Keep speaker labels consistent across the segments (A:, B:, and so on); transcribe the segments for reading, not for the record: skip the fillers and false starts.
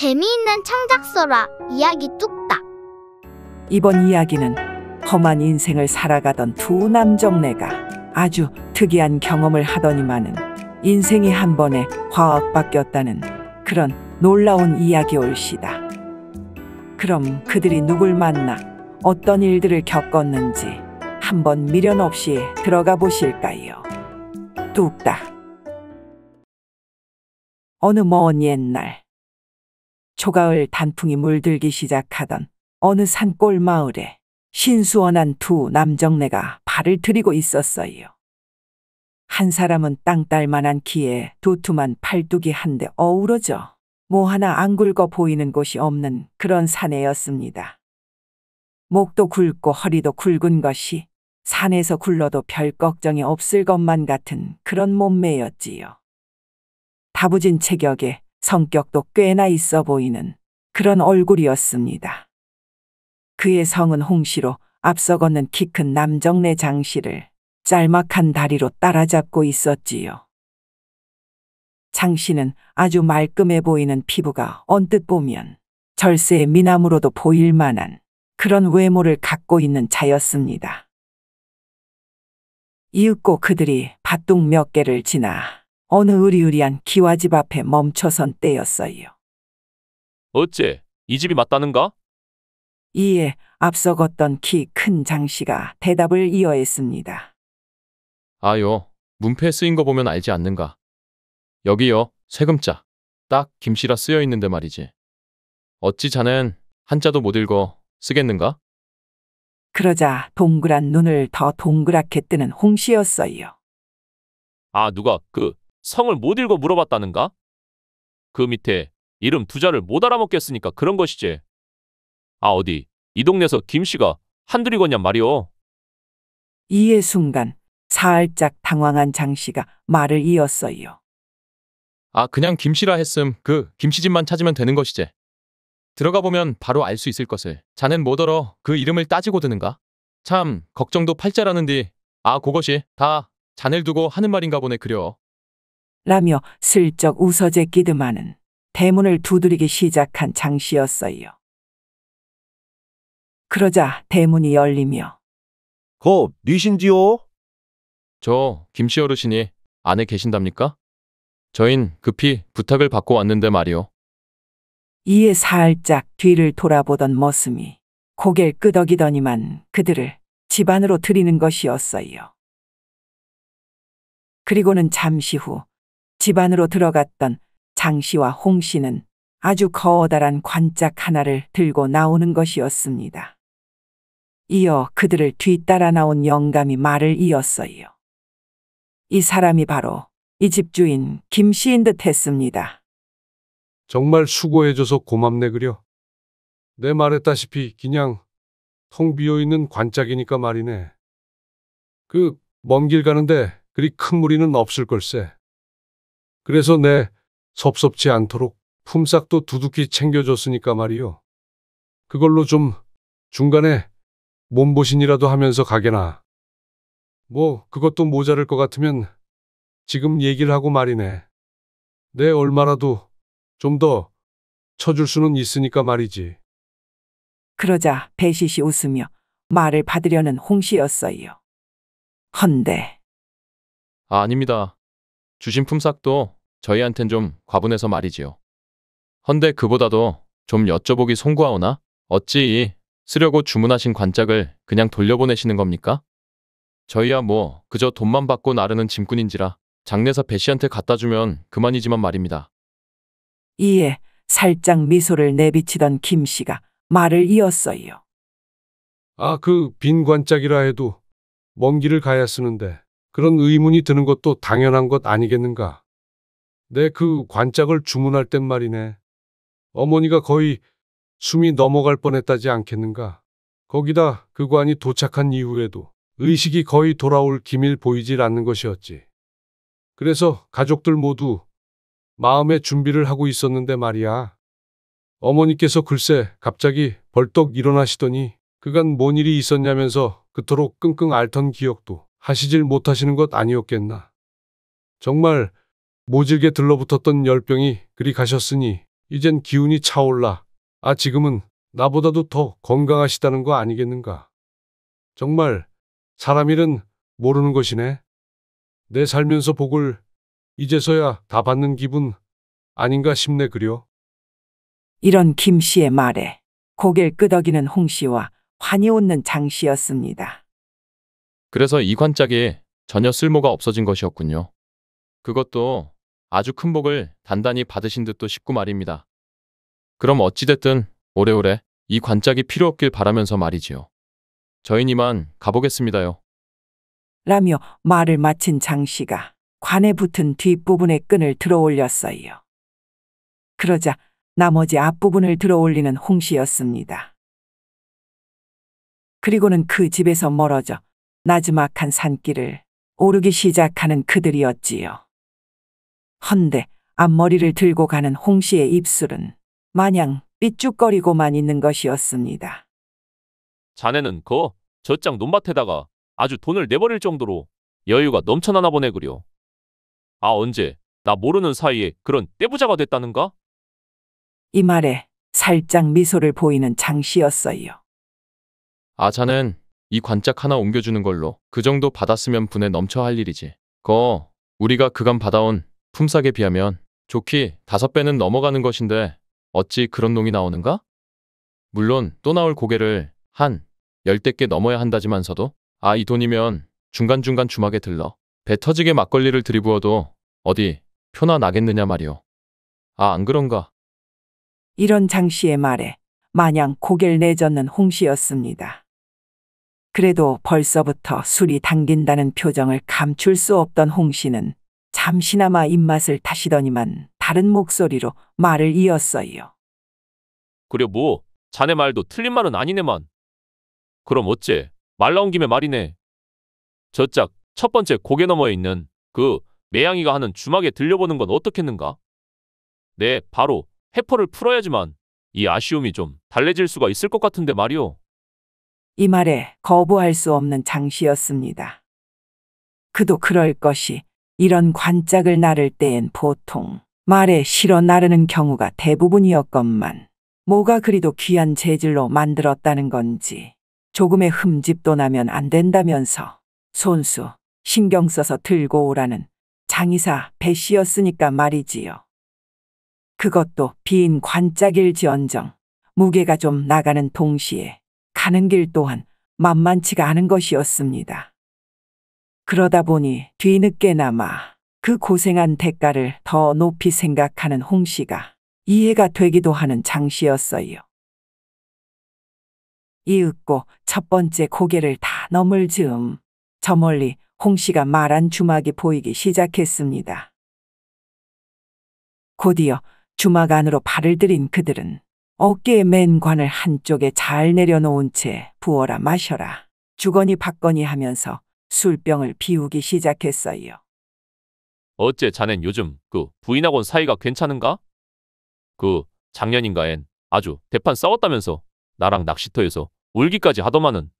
A: 재미있는 창작소라 이야기 뚝딱.
B: 이번 이야기는 험한 인생을 살아가던 두 남정네가 아주 특이한 경험을 하더니만은 인생이 한 번에 확 바뀌었다는 그런 놀라운 이야기 올시다. 그럼 그들이 누굴 만나 어떤 일들을 겪었는지 한번 미련 없이 들어가 보실까요? 뚝딱. 어느 먼 옛날 초가을 단풍이 물들기 시작하던 어느 산골 마을에 신수원한 두 남정네가 발을 들이고 있었어요. 한 사람은 땅딸만한 키에 두툼한 팔뚝이 한데 어우러져 뭐 하나 안 굵어 보이는 곳이 없는 그런 사내였습니다. 목도 굵고 허리도 굵은 것이 산에서 굴러도 별 걱정이 없을 것만 같은 그런 몸매였지요. 다부진 체격에 성격도 꽤나 있어 보이는 그런 얼굴이었습니다. 그의 성은 홍씨로 앞서 걷는 키 큰 남정네 장씨를 짤막한 다리로 따라잡고 있었지요. 장씨는 아주 말끔해 보이는 피부가 언뜻 보면 절세의 미남으로도 보일 만한 그런 외모를 갖고 있는 자였습니다. 이윽고 그들이 밭둑 몇 개를 지나 어느 으리으리한 기와집 앞에 멈춰선 때였어요.
C: 어째 이 집이 맞다는가?
B: 이에 앞서 걷던 키 큰 장씨가 대답을 이어했습니다.
C: 아요, 문패에 쓰인 거 보면 알지 않는가? 여기요, 세금자. 딱 김씨라 쓰여 있는데 말이지. 어찌 자넨 한자도 못 읽어 쓰겠는가?
B: 그러자 동그란 눈을 더 동그랗게 뜨는 홍씨였어요.
C: 아, 누가 그 성을 못 읽어 물어봤다는가? 그 밑에 이름 두 자를 못 알아먹겠으니까 그런 것이지. 아, 어디 이 동네에서 김씨가 한둘이거냔 말이오.
B: 이에 순간 살짝 당황한 장씨가 말을 이었어요.
C: 아, 그냥 김씨라 했음 그 김씨집만 찾으면 되는 것이지. 들어가 보면 바로 알 수 있을 것을. 자넨 뭐더러 그 이름을 따지고 드는가? 참 걱정도 팔자라는디. 아, 그것이 다 자넬 두고 하는 말인가 보네 그려.
B: 라며 슬쩍 웃어 제끼더만은 대문을 두드리기 시작한 장씨였어요. 그러자 대문이 열리며
D: 니신지요?
C: 저 김씨 어르신이 안에 계신답니까? 저흰 급히 부탁을 받고 왔는데 말이오.
B: 이에 살짝 뒤를 돌아보던 머슴이 고개를 끄덕이더니만 그들을 집 안으로 들이는 것이었어요. 그리고는 잠시 후 집 안으로 들어갔던 장씨와 홍씨는 아주 커다란 관짝 하나를 들고 나오는 것이었습니다. 이어 그들을 뒤따라 나온 영감이 말을 이었어요. 이 사람이 바로 이 집 주인 김씨인 듯 했습니다.
D: 정말 수고해줘서 고맙네 그려. 내 말했다시피 그냥 텅 비어있는 관짝이니까 말이네. 그 먼 길 가는데 그리 큰 무리는 없을 걸세. 그래서 내 섭섭지 않도록 품삯도 두둑히 챙겨줬으니까 말이요. 그걸로 좀 중간에 몸보신이라도 하면서 가게나. 뭐 그것도 모자랄 것 같으면 지금 얘기를 하고 말이네. 내 얼마라도 좀 더 쳐줄 수는 있으니까 말이지.
B: 그러자 배시시 웃으며 말을 받으려는 홍씨였어요. 헌데
C: 아, 아닙니다. 주신 품삯도 저희한텐 좀 과분해서 말이지요. 헌데 그보다도 좀 여쭤보기 송구하오나 어찌 이 쓰려고 주문하신 관짝을 그냥 돌려보내시는 겁니까? 저희야 뭐 그저 돈만 받고 나르는 짐꾼인지라 장례사 배씨한테 갖다 주면 그만이지만 말입니다.
B: 이에 살짝 미소를 내비치던 김씨가 말을 이었어요.
D: 아, 그 빈 관짝이라 해도 먼 길을 가야 쓰는데 그런 의문이 드는 것도 당연한 것 아니겠는가? 내 그 관짝을 주문할 땐 말이네. 어머니가 거의 숨이 넘어갈 뻔했다지 않겠는가? 거기다 그 관이 도착한 이후에도 의식이 거의 돌아올 기미를 보이질 않는 것이었지. 그래서 가족들 모두 마음의 준비를 하고 있었는데 말이야. 어머니께서 글쎄 갑자기 벌떡 일어나시더니 그간 뭔 일이 있었냐면서 그토록 끙끙 앓던 기억도 하시질 못하시는 것 아니었겠나. 정말 모질게 들러붙었던 열병이 그리 가셨으니 이젠 기운이 차올라. 아, 지금은 나보다도 더 건강하시다는 거 아니겠는가? 정말 사람 일은 모르는 것이네. 내 살면서 복을 이제서야 다 받는 기분 아닌가 싶네 그려.
B: 이런 김 씨의 말에 고개를 끄덕이는 홍 씨와 환히 웃는 장 씨였습니다.
C: 그래서 이 관짝이 전혀 쓸모가 없어진 것이었군요. 그것도 아주 큰 복을 단단히 받으신 듯도 싶고 말입니다. 그럼 어찌됐든 오래오래 이 관짝이 필요 없길 바라면서 말이지요. 저희는 이만 가보겠습니다요.
B: 라며 말을 마친 장 씨가 관에 붙은 뒷부분의 끈을 들어 올렸어요. 그러자 나머지 앞부분을 들어 올리는 홍 씨였습니다. 그리고는 그 집에서 멀어져 나지막한 산길을 오르기 시작하는 그들이었지요. 헌데 앞머리를 들고 가는 홍 씨의 입술은 마냥 삐죽거리고만 있는 것이었습니다.
E: 자네는 저짝 논밭에다가 아주 돈을 내버릴 정도로 여유가 넘쳐나나 보네 그려. 아, 언제 나 모르는 사이에 그런 떼부자가 됐다는가?
B: 이 말에 살짝 미소를 보이는 장 씨였어요.
C: 아, 자넨 이 관짝 하나 옮겨주는 걸로 그 정도 받았으면 분에 넘쳐 할 일이지. 우리가 그간 받아온 품삯에 비하면 좋기 5배는 넘어가는 것인데 어찌 그런 놈이 나오는가? 물론 또 나올 고개를 한 10대 넘어야 한다지만서도 이 돈이면 중간중간 주막에 들러 배 터지게 막걸리를 들이부어도 어디 표나 나겠느냐 말이오. 안 그런가?
B: 이런 장 씨의 말에 마냥 고개를 내젓는 홍 씨였습니다. 그래도 벌써부터 술이 당긴다는 표정을 감출 수 없던 홍 씨는 잠시나마 입맛을 다시더니만 다른 목소리로 말을 이었어요.
E: 그려 자네 말도 틀린 말은 아니네만. 그럼 어째 말 나온 김에 말이네. 저짝 첫 번째 고개 너머에 있는 그 매양이가 하는 주막에 들려보는 건 어떻겠는가? 네, 바로 해퍼를 풀어야지만 이 아쉬움이 좀 달래질 수가 있을 것 같은데 말이오.
B: 이 말에 거부할 수 없는 장 씨였습니다. 그도 그럴 것이 이런 관짝을 나를 때엔 보통 말에 실어 나르는 경우가 대부분이었건만 뭐가 그리도 귀한 재질로 만들었다는 건지 조금의 흠집도 나면 안 된다면서 손수 신경 써서 들고 오라는 장의사 배 씨였으니까 말이지요. 그것도 빈 관짝일지언정 무게가 좀 나가는 동시에 가는 길 또한 만만치가 않은 것이었습니다. 그러다 보니 뒤늦게나마 그 고생한 대가를 더 높이 생각하는 홍 씨가 이해가 되기도 하는 장 씨였어요. 이윽고 첫 번째 고개를 다 넘을 즈음 저 멀리 홍 씨가 말한 주막이 보이기 시작했습니다. 곧이어 주막 안으로 발을 들인 그들은 어깨에 맨 관을 한쪽에 잘 내려놓은 채 부어라 마셔라 주거니 받거니 하면서 술병을 비우기 시작했어요.
E: 어째 자넨 요즘 그 부인하고는 사이가 괜찮은가? 작년인가엔 아주 대판 싸웠다면서 나랑 낚시터에서 울기까지 하더만은.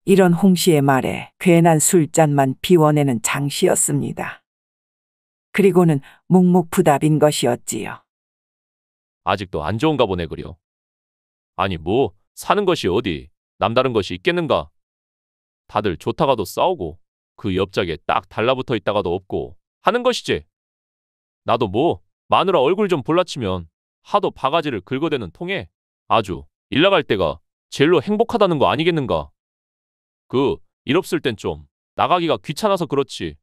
B: 이런 홍 씨의 말에 괜한 술잔만 비워내는 장 씨였습니다. 그리고는 묵묵부답인 것이었지요.
E: 아직도 안 좋은가 보네 그려. 아니 사는 것이 어디 남다른 것이 있겠는가? 다들 좋다가도 싸우고 그 옆짝에 딱 달라붙어 있다가도 없고 하는 것이지. 나도 마누라 얼굴 좀 볼라치면 하도 바가지를 긁어대는 통에 아주 일 나갈 때가 제일로 행복하다는 거 아니겠는가? 일 없을 땐 좀 나가기가 귀찮아서 그렇지.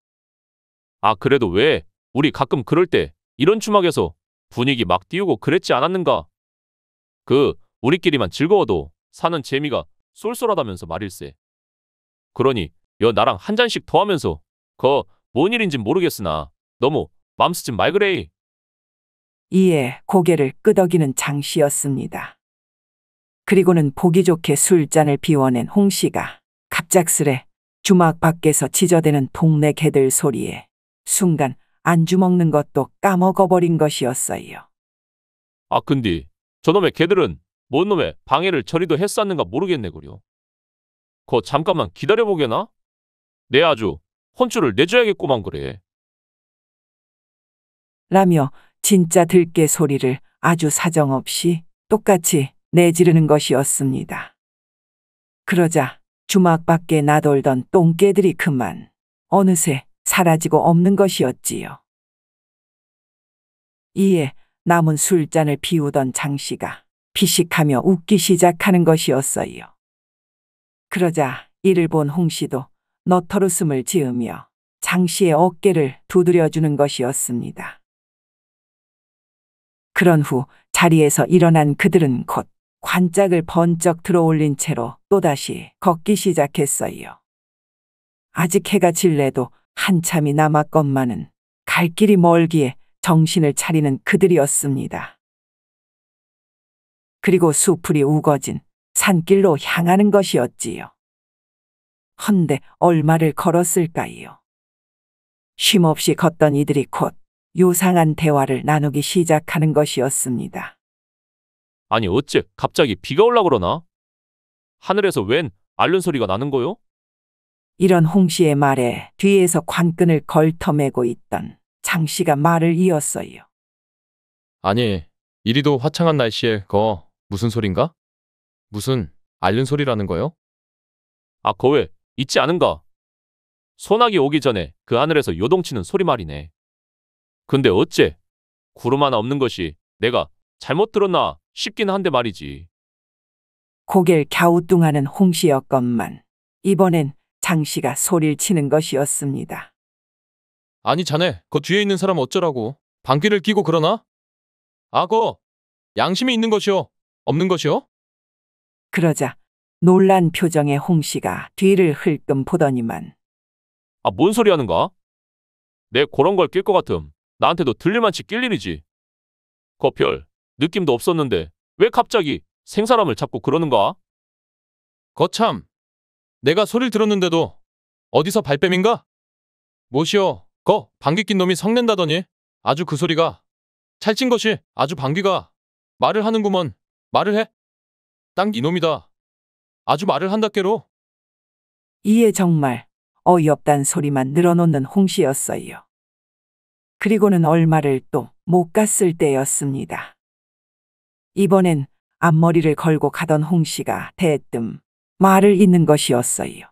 E: 그래도 왜 우리 가끔 그럴 때 이런 주막에서 분위기 막 띄우고 그랬지 않았는가? 우리끼리만 즐거워도 사는 재미가 쏠쏠하다면서 말일세. 그러니 나랑 한 잔씩 더 하면서 뭔 일인진 모르겠으나 너무 맘 쓰지 말 그래.
B: 이에 고개를 끄덕이는 장 씨였습니다. 그리고는 보기 좋게 술잔을 비워낸 홍 씨가 갑작스레 주막 밖에서 짖어대는 동네 개들 소리에 순간 안주 먹는 것도 까먹어버린 것이었어요.
E: 근데 저놈의 개들은 뭔 놈의 방해를 저리도 했었는가 모르겠네 그려. 잠깐만 기다려보게나? 내 아주 혼쭐을 내줘야겠구만 그래.
B: 라며 진짜 들깨 소리를 아주 사정없이 똑같이 내지르는 것이었습니다. 그러자 주막 밖에 나돌던 똥개들이 그만 어느새 사라지고 없는 것이었지요. 이에 남은 술잔을 비우던 장씨가 피식하며 웃기 시작하는 것이었어요. 그러자 이를 본 홍씨도 너털웃음을 지으며 장씨의 어깨를 두드려주는 것이었습니다. 그런 후 자리에서 일어난 그들은 곧 관짝을 번쩍 들어올린 채로 또다시 걷기 시작했어요. 아직 해가 질래도 한참이 남았건만은 갈 길이 멀기에 정신을 차리는 그들이었습니다. 그리고 수풀이 우거진 산길로 향하는 것이었지요. 헌데 얼마를 걸었을까요? 쉼없이 걷던 이들이 곧 요상한 대화를 나누기 시작하는 것이었습니다.
E: 아니 어째 갑자기 비가 올라 그러나? 하늘에서 웬 앓는 소리가 나는 거요?
B: 이런 홍씨의 말에 뒤에서 관끈을 걸터매고 있던 장씨가 말을 이었어요.
C: 아니, 이리도 화창한 날씨에 무슨 소린가? 무슨 앓는 소리라는 거요?
E: 아, 거왜 있지 않은가? 소나기 오기 전에 그 하늘에서 요동치는 소리 말이네. 근데 어째 구름 하나 없는 것이 내가 잘못 들었나 싶긴 한데 말이지.
B: 고개를 갸우뚱하는 홍씨였건만 이번엔 장씨가 소리를 치는 것이었습니다.
C: 아니 자네, 그 뒤에 있는 사람 어쩌라고? 방귀를 뀌고 그러나? 아, 양심이 있는 것이요? 없는 것이요?
B: 그러자 놀란 표정의 홍씨가 뒤를 흘끔 보더니만
E: 아, 뭔 소리 하는가? 내 그런 걸 낄 것 같음. 나한테도 들릴만치 낄 일이지. 별 느낌도 없었는데 왜 갑자기 생사람을 잡고 그러는가?
C: 거참, 내가 소리를 들었는데도 어디서 발뺌인가? 뭐시여, 방귀 낀 놈이 성낸다더니 아주 그 소리가 찰진 것이 아주 방귀가 말을 하는구먼. 말을 해? 딱 이놈이다. 아주 말을 한다께로.
B: 이에 정말 어이없단 소리만 늘어놓는 홍씨였어요. 그리고는 얼마를 또 못 갔을 때였습니다. 이번엔 앞머리를 걸고 가던 홍씨가 대뜸 말을 잇는 것이었어요.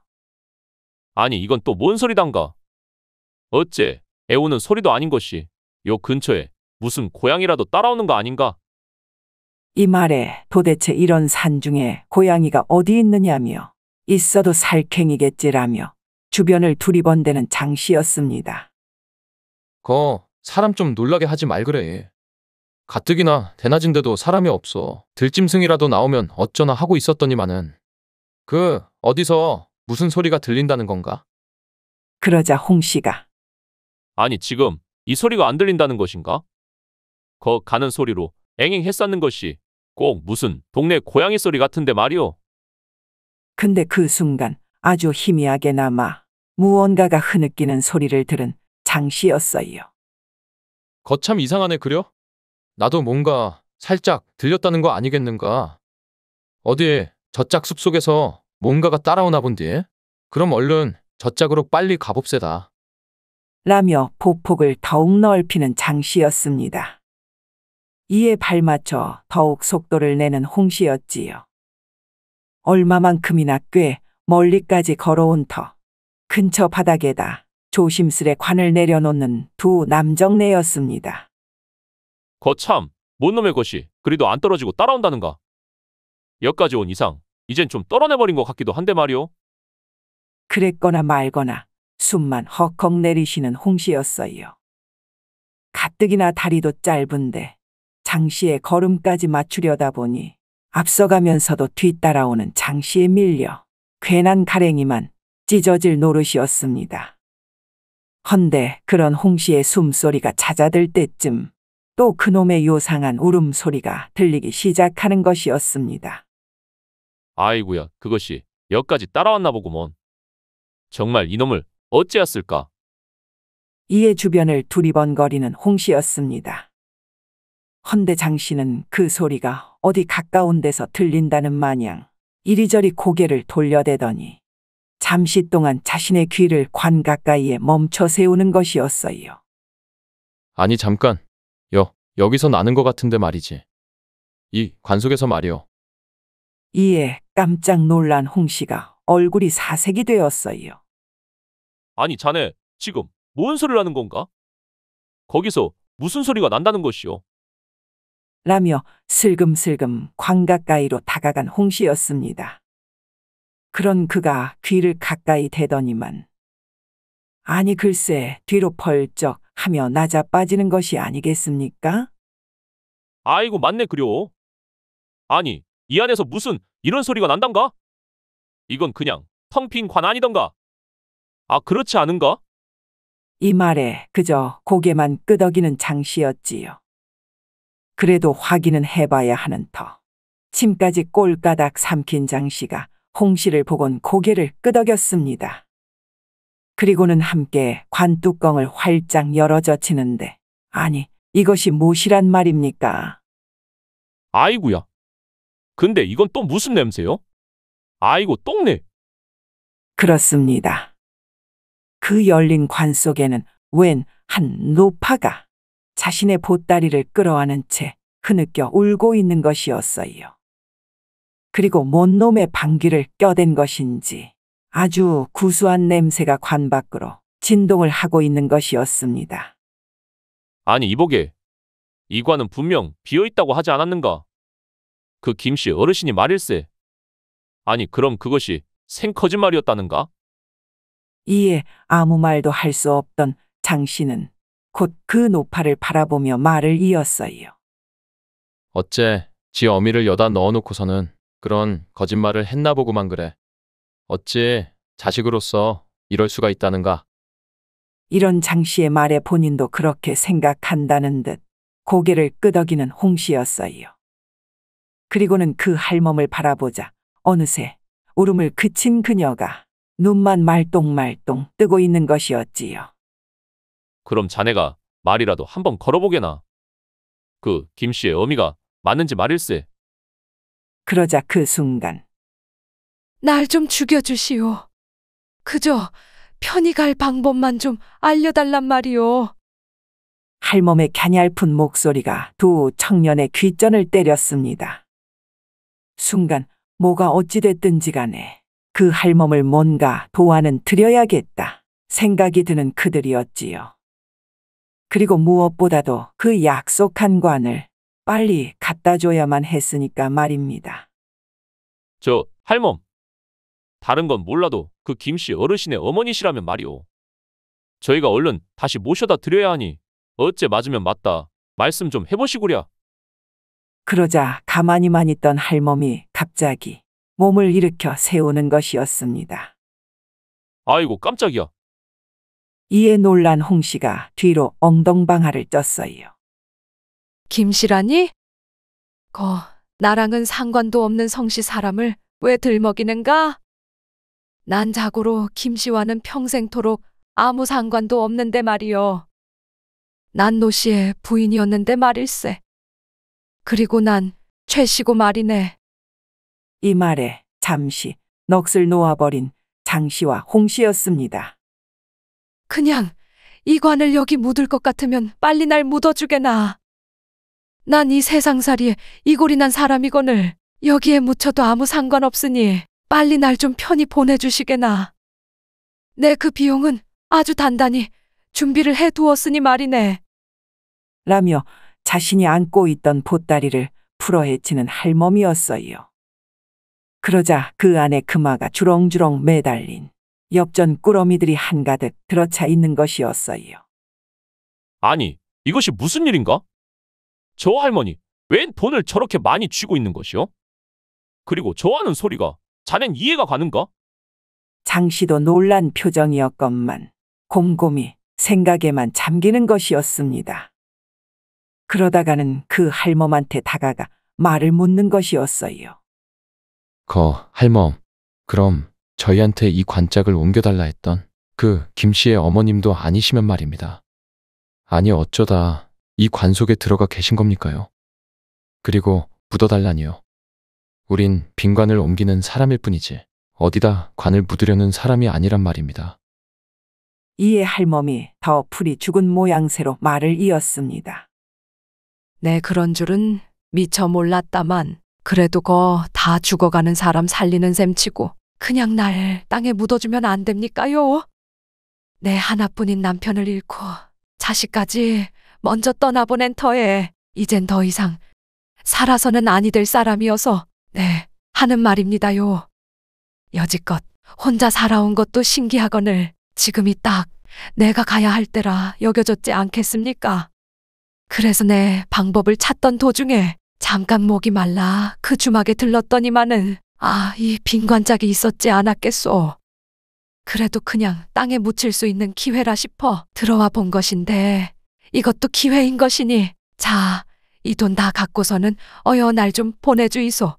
E: 아니 이건 또 뭔 소리단가? 어째 애우는 소리도 아닌 것이 요 근처에 무슨 고양이라도 따라오는 거 아닌가?
B: 이 말에 도대체 이런 산중에 고양이가 어디 있느냐며 있어도 살쾡이겠지라며 주변을 두리번대는 장씨였습니다.
C: 사람 좀 놀라게 하지 말 그래. 가뜩이나 대낮인데도 사람이 없어. 들짐승이라도 나오면 어쩌나 하고 있었더니만은. 어디서 무슨 소리가 들린다는 건가?
B: 그러자 홍씨가
E: 아니 지금 이 소리가 안 들린다는 것인가? 가는 소리로 앵앵 해쌓는 것이 꼭 무슨 동네 고양이 소리 같은데 말이오.
B: 근데 그 순간 아주 희미하게나마 무언가가 흐느끼는 소리를 들은 장씨였어요.
C: 거참 이상하네 그려? 나도 뭔가 살짝 들렸다는 거 아니겠는가? 어디 저짝 숲속에서 뭔가가 따라오나 본디? 그럼 얼른 저짝으로 빨리 가봅세다.
B: 라며 보폭을 더욱 넓히는 장씨였습니다. 이에 발맞춰 더욱 속도를 내는 홍씨였지요. 얼마만큼이나 꽤 멀리까지 걸어온 터 근처 바닥에다 조심스레 관을 내려놓는 두 남정네였습니다.
E: 거참 뭔 놈의 것이 그리도 안 떨어지고 따라온다는가? 여기까지 온 이상 이젠 좀 떨어내버린 것 같기도 한데 말이오.
B: 그랬거나 말거나 숨만 헉헉 내리시는 홍씨였어요. 가뜩이나 다리도 짧은데 장씨의 걸음까지 맞추려다 보니 앞서가면서도 뒤따라오는 장씨에 밀려 괜한 가랭이만 찢어질 노릇이었습니다. 헌데 그런 홍씨의 숨소리가 잦아들 때쯤 또 그놈의 요상한 울음소리가 들리기 시작하는 것이었습니다.
E: 아이구야 그것이 여기까지 따라왔나 보구먼. 정말 이놈을 어찌했을까?
B: 이에 주변을 두리번거리는 홍씨였습니다. 헌데 장씨는 그 소리가 어디 가까운 데서 들린다는 마냥 이리저리 고개를 돌려대더니 잠시 동안 자신의 귀를 관 가까이에 멈춰 세우는 것이었어요.
C: 아니 잠깐. 여기서 나는 것 같은데 말이지. 이 관속에서 말이요.
B: 이에 깜짝 놀란 홍씨가 얼굴이 사색이 되었어요.
E: 아니 자네 지금 뭔 소리를 하는 건가? 거기서 무슨 소리가 난다는 것이오?
B: 라며 슬금슬금 광 가까이로 다가간 홍씨였습니다. 그런 그가 귀를 가까이 대더니만 아니 글쎄 뒤로 펄쩍 하며 낮아빠지는 것이 아니겠습니까?
E: 아이고 맞네 그려. 아니 이 안에서 무슨 이런 소리가 난단가? 이건 그냥 텅 빈 관 아니던가? 아 그렇지 않은가?
B: 이 말에 그저 고개만 끄덕이는 장씨였지요. 그래도 확인은 해봐야 하는 터. 침까지 꼴까닥 삼킨 장씨가 홍씨를 보곤 고개를 끄덕였습니다. 그리고는 함께 관뚜껑을 활짝 열어젖히는데 아니 이것이 무엇이란 말입니까?
E: 아이구야. 근데 이건 또 무슨 냄새요? 아이고 똥내.
B: 그렇습니다. 그 열린 관 속에는 웬 한 노파가 자신의 보따리를 끌어안은 채 흐느껴 울고 있는 것이었어요. 그리고 뭔 놈의 방귀를 껴댄 것인지 아주 구수한 냄새가 관 밖으로 진동을 하고 있는 것이었습니다.
E: 아니 이보게. 이 관은 분명 비어있다고 하지 않았는가? 그 김씨 어르신이 말일세. 아니 그럼 그것이 생거짓말이었다는가?
B: 이에 아무 말도 할 수 없던 장씨는 곧 그 노파를 바라보며 말을 이었어요.
C: 어째 지 어미를 여다 넣어놓고서는 그런 거짓말을 했나 보구만 그래. 어찌 자식으로서 이럴 수가 있다는가?
B: 이런 장씨의 말에 본인도 그렇게 생각한다는 듯 고개를 끄덕이는 홍씨였어요. 그리고는 그 할멈을 바라보자 어느새 울음을 그친 그녀가 눈만 말똥말똥 뜨고 있는 것이었지요.
E: 그럼 자네가 말이라도 한번 걸어보게나. 그 김씨의 어미가 맞는지 말일세.
B: 그러자 그 순간
F: 날 좀 죽여주시오. 그저 편히 갈 방법만 좀 알려달란 말이오.
B: 할멈의 갸냘픈 목소리가 두 청년의 귓전을 때렸습니다. 순간 뭐가 어찌됐든지 간에 그 할멈을 뭔가 도와는 드려야겠다 생각이 드는 그들이었지요. 그리고 무엇보다도 그 약속한 관을 빨리 갖다 줘야만 했으니까 말입니다.
E: 저 할멈. 다른 건 몰라도 그 김씨 어르신의 어머니시라면 말이오. 저희가 얼른 다시 모셔다 드려야 하니 어째 맞으면 맞다. 말씀 좀 해보시구랴.
B: 그러자 가만히만 있던 할멈이 갑자기 몸을 일으켜 세우는 것이었습니다.
E: 아이고 깜짝이야.
B: 이에 놀란 홍씨가 뒤로 엉덩방아를 떴어요.
F: 김씨라니? 나랑은 상관도 없는 성씨 사람을 왜 들먹이는가? 난 자고로 김씨와는 평생토록 아무 상관도 없는데 말이요. 난 노씨의 부인이었는데 말일세. 그리고 난 최씨고 말이네.
B: 이 말에 잠시 넋을 놓아버린 장씨와 홍씨였습니다.
F: 그냥 이 관을 여기 묻을 것 같으면 빨리 날 묻어주게나. 난 이 세상살이에 이골이 난 사람이거늘 여기에 묻혀도 아무 상관없으니 빨리 날 좀 편히 보내주시게나. 내 그 비용은 아주 단단히 준비를 해두었으니 말이네.
B: 라며 자신이 안고 있던 보따리를 풀어헤치는 할멈이었어요. 그러자 그 안에 금화가 주렁주렁 매달린 엽전 꾸러미들이 한가득 들어차 있는 것이었어요.
E: 아니 이것이 무슨 일인가? 저 할머니 웬 돈을 저렇게 많이 쥐고 있는 것이오? 그리고 저 하는 소리가 자넨 이해가 가는가?
B: 장씨도 놀란 표정이었건만 곰곰이 생각에만 잠기는 것이었습니다. 그러다가는 그 할멈한테 다가가 말을 묻는 것이었어요.
C: 할멈, 그럼 저희한테 이 관짝을 옮겨달라 했던 그 김씨의 어머님도 아니시면 말입니다. 아니 어쩌다 이 관 속에 들어가 계신 겁니까요? 그리고 묻어달라니요. 우린 빈관을 옮기는 사람일 뿐이지 어디다 관을 묻으려는 사람이 아니란 말입니다.
B: 이에 할멈이 더 풀이 죽은 모양새로 말을 이었습니다.
F: 내 그런 줄은 미처 몰랐다만 그래도 거 다 죽어가는 사람 살리는 셈치고 그냥 날 땅에 묻어주면 안 됩니까요? 내 하나뿐인 남편을 잃고 자식까지 먼저 떠나보낸 터에 이젠 더 이상 살아서는 아니 될 사람이어서 네, 하는 말입니다요. 여지껏 혼자 살아온 것도 신기하거늘 지금이 딱 내가 가야 할 때라 여겨졌지 않겠습니까? 그래서 내 방법을 찾던 도중에 잠깐 목이 말라 그 주막에 들렀더니만은 이 빈관짝이 있었지 않았겠소. 그래도 그냥 땅에 묻힐 수 있는 기회라 싶어 들어와 본 것인데 이것도 기회인 것이니 자, 이 돈 다 갖고서는 어여 날 좀 보내주이소.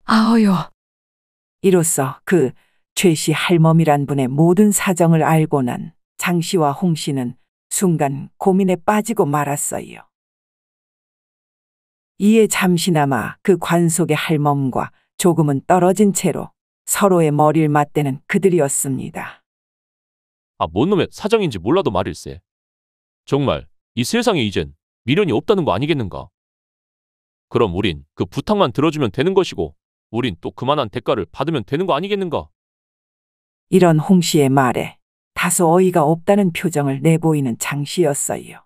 F: 아어요.
B: 이로써 그 최씨 할멈이란 분의 모든 사정을 알고 난 장 씨와 홍 씨는 순간 고민에 빠지고 말았어요. 이에 잠시나마 그 관 속의 할멈과 조금은 떨어진 채로 서로의 머리를 맞대는 그들이었습니다.
E: 뭔 놈의 사정인지 몰라도 말일세. 정말 이 세상에 이젠 미련이 없다는 거 아니겠는가? 그럼 우린 그 부탁만 들어주면 되는 것이고 우린 또 그만한 대가를 받으면 되는 거 아니겠는가?
B: 이런 홍 씨의 말에 다소 어이가 없다는 표정을 내보이는 장 씨였어요.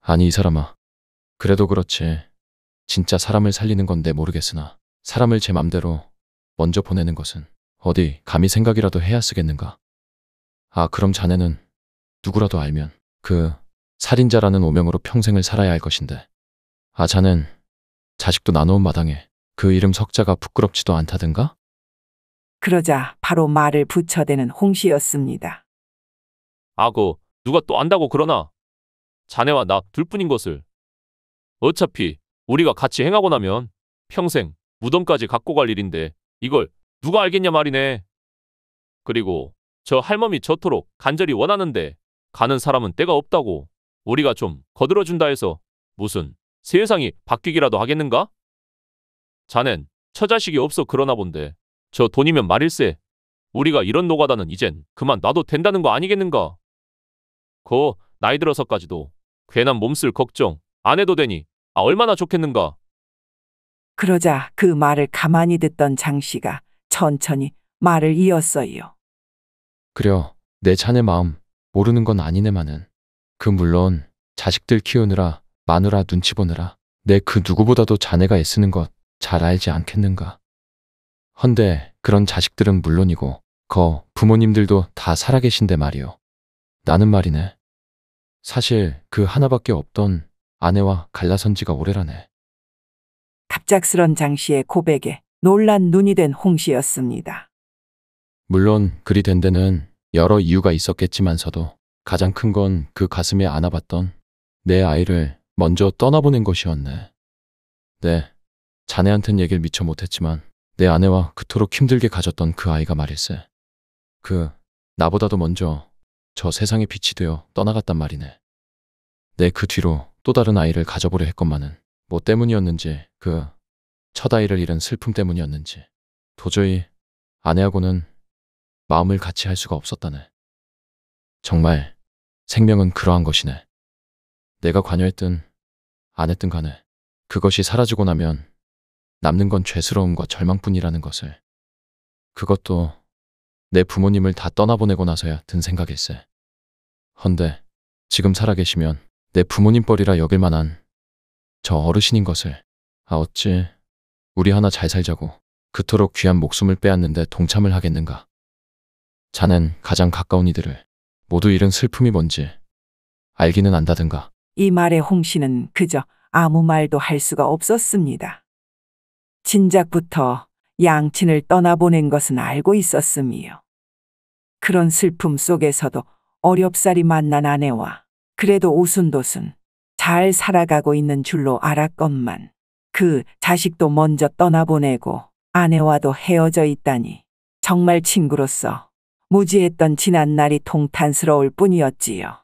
C: 아니 이 사람아. 그래도 그렇지. 진짜 사람을 살리는 건데 모르겠으나 사람을 제 맘대로 먼저 보내는 것은 어디 감히 생각이라도 해야 쓰겠는가. 그럼 자네는 누구라도 알면 그 살인자라는 오명으로 평생을 살아야 할 것인데 자넨 자식도 나눠온 마당에 그 이름 석자가 부끄럽지도 않다든가?
B: 그러자 바로 말을 붙여대는 홍 씨였습니다.
E: 누가 또 안다고 그러나? 자네와 나 둘뿐인 것을. 어차피 우리가 같이 행하고 나면 평생 무덤까지 갖고 갈 일인데 이걸 누가 알겠냐 말이네. 그리고 저 할멈이 저토록 간절히 원하는데 가는 사람은 때가 없다고 우리가 좀 거들어준다 해서 무슨 세상이 바뀌기라도 하겠는가? 자넨 처자식이 없어 그러나 본데 저 돈이면 말일세. 우리가 이런 노가다는 이젠 그만 놔도 된다는 거 아니겠는가? 나이 들어서까지도 괜한 몸쓸 걱정 안 해도 되니 얼마나 좋겠는가?
B: 그러자 그 말을 가만히 듣던 장 씨가 천천히 말을 이었어요.
C: 그려 내 자네 마음 모르는 건 아니네마는. 물론 자식들 키우느라 마누라 눈치 보느라 내 그 누구보다도 자네가 애쓰는 것 잘 알지 않겠는가. 헌데 그런 자식들은 물론이고 부모님들도 다 살아계신데 말이오. 나는 말이네. 사실 그 하나밖에 없던 아내와 갈라선 지가 오래라네.
B: 갑작스런 장 씨의 고백에 놀란 눈이 된 홍 씨였습니다.
C: 물론 그리 된 데는 여러 이유가 있었겠지만서도 가장 큰 건 그 가슴에 안아봤던 내 아이를 먼저 떠나보낸 것이었네. 네, 자네한텐 얘기를 미처 못했지만 내 아내와 그토록 힘들게 가졌던 그 아이가 말일세. 나보다도 먼저 저 세상의 빛이 되어 떠나갔단 말이네. 내 그 뒤로 또 다른 아이를 가져보려 했건만은 뭐 때문이었는지 첫 아이를 잃은 슬픔 때문이었는지 도저히 아내하고는 마음을 같이 할 수가 없었다네. 정말 생명은 그러한 것이네. 내가 관여했든 안 했든 간에 그것이 사라지고 나면 남는 건 죄스러움과 절망뿐이라는 것을. 그것도 내 부모님을 다 떠나보내고 나서야 든 생각일세. 헌데 지금 살아계시면 내 부모님 뻘이라 여길 만한 저 어르신인 것을. 어찌 우리 하나 잘 살자고 그토록 귀한 목숨을 빼앗는데 동참을 하겠는가. 자넨 가장 가까운 이들을 모두 잃은 슬픔이 뭔지 알기는 안다든가.
B: 이 말에 홍 씨는 그저 아무 말도 할 수가 없었습니다. 진작부터 양친을 떠나보낸 것은 알고 있었으며 그런 슬픔 속에서도 어렵사리 만난 아내와 그래도 오순도순 잘 살아가고 있는 줄로 알았건만 그 자식도 먼저 떠나보내고 아내와도 헤어져 있다니 정말 친구로서 무지했던 지난 날이 통탄스러울 뿐이었지요.